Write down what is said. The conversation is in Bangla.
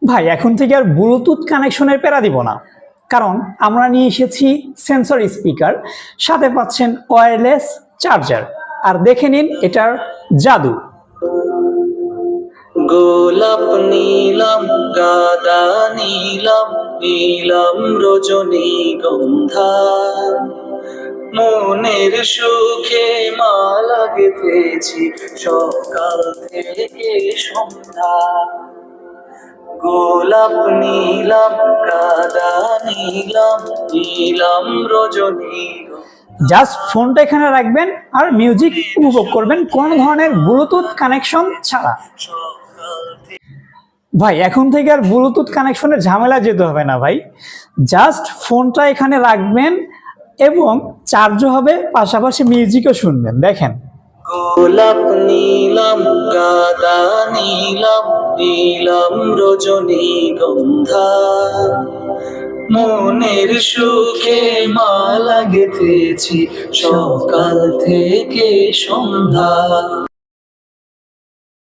ভাই এখন থেকে আর ব্লুটুথ কানেকশনের প্যারা দিব না, কারণ আমরা নিয়ে এসেছি সেন্সর স্পিকার, সাথে পাচ্ছেন ওয়্যারলেস চার্জার। আর দেখে নিন এটার জাদু। গোলাপ নীলম গাদা নীলম নীলম রজনীগন্ধা, মনের সুখে মালা গেঁথেছি সকাল থেকে সন্ধ্যা। গোলাপ নীলম গাদা নীলম নীলম রজনীগন্ধা। জাস্ট ফোনটা এখানে রাখবেন আর মিউজিক উপভোগ করবেন কোনো ধরনের ব্লুটুথ কানেকশন ছাড়া। ভাই এখন থেকে আর ব্লুটুথ কানেকশনের ঝামেলা যেতে হবে না ভাই, জাস্ট ফোনটা এখানে রাখবেন এবং চার্জও হবে, পাশাপাশি মিউজিকও শুনবেন। দেখেন, গোলাপ নীলম গাদা নীলম নীলম রজনীগন্ধা, মনের সুখে মালা গেঁথেছি সকাল থেকে সন্ধ্যা।